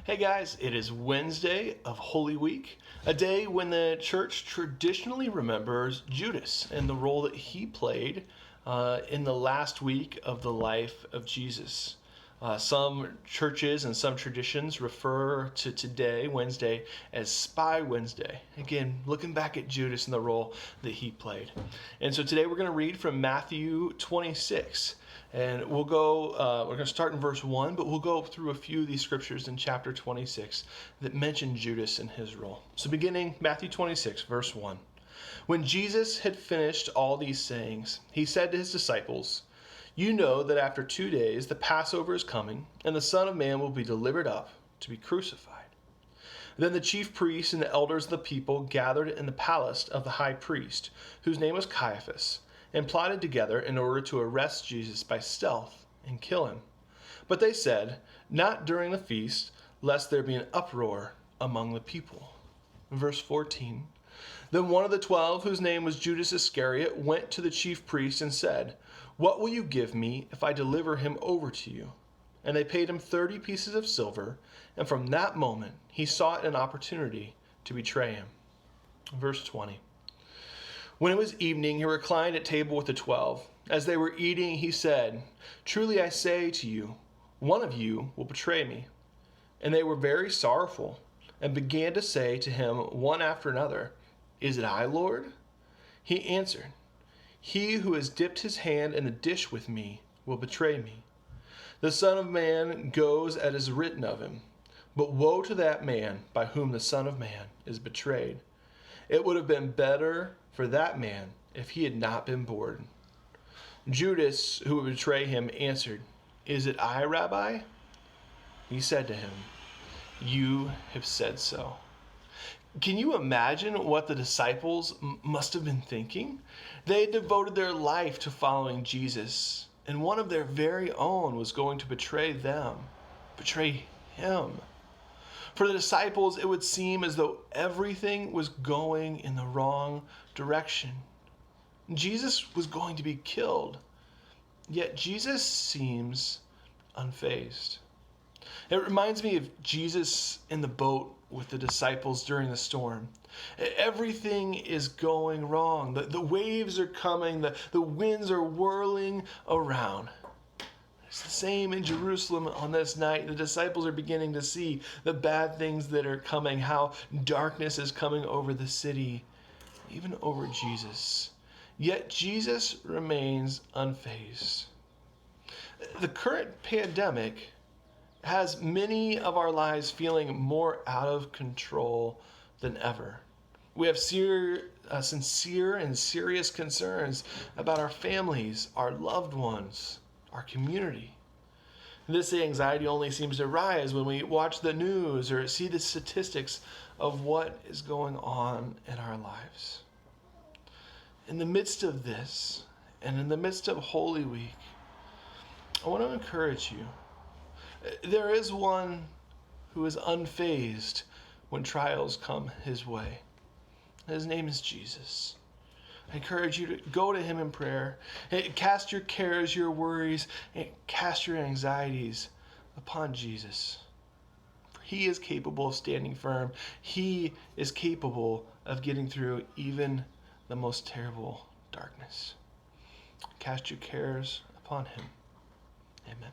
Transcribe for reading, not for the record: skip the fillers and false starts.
Hey guys, it is Wednesday of Holy Week, a day when the church traditionally remembers Judas and the role that he played in the last week of the life of Jesus. Some churches and some traditions refer to today, Wednesday, as Spy Wednesday. Again, looking back at Judas and the role that he played. And so today we're going to read from Matthew 26. And we're going to start in verse 1, but we'll go through a few of these scriptures in chapter 26 that mention Judas and his role. So beginning Matthew 26, verse 1. When Jesus had finished all these sayings, he said to his disciples, "You know that after 2 days the Passover is coming, and the Son of Man will be delivered up to be crucified." Then the chief priests and the elders of the people gathered in the palace of the high priest, whose name was Caiaphas, and plotted together in order to arrest Jesus by stealth and kill him. But they said, "Not during the feast, lest there be an uproar among the people." Verse 14. Then one of the 12, whose name was Judas Iscariot, went to the chief priests and said, "What will you give me if I deliver him over to you?" And they paid him 30 pieces of silver, and from that moment he sought an opportunity to betray him. Verse 20. When it was evening, he reclined at table with the 12. As they were eating, he said, "Truly I say to you, one of you will betray me." And they were very sorrowful, and began to say to him one after another, "Is it I, Lord?" He answered, "He who has dipped his hand in the dish with me will betray me. The Son of Man goes as is written of him, but woe to that man by whom the Son of Man is betrayed. It would have been better for that man if he had not been born." Judas, who would betray him, answered, "Is it I, Rabbi?" He said to him, "You have said so." Can you imagine what the disciples must have been thinking? They had devoted their life to following Jesus, and one of their very own was going to betray them, betray him. For the disciples, it would seem as though everything was going in the wrong direction. Jesus was going to be killed, yet Jesus seems unfazed. It reminds me of Jesus in the boat with the disciples during the storm. Everything is going wrong. The waves are coming. The winds are whirling around. It's the same in Jerusalem on this night. The disciples are beginning to see the bad things that are coming, how darkness is coming over the city, even over Jesus. Yet Jesus remains unfazed. The current pandemic has many of our lives feeling more out of control than ever. We have sincere and serious concerns about our families, our loved ones, our community. This anxiety only seems to rise when we watch the news or see the statistics of what is going on in our lives. In the midst of this, and in the midst of Holy Week, I want to encourage you. There is one who is unfazed when trials come his way. His name is Jesus. I encourage you to go to him in prayer. Cast your cares, your worries, and cast your anxieties upon Jesus. For he is capable of standing firm. He is capable of getting through even the most terrible darkness. Cast your cares upon him. Amen.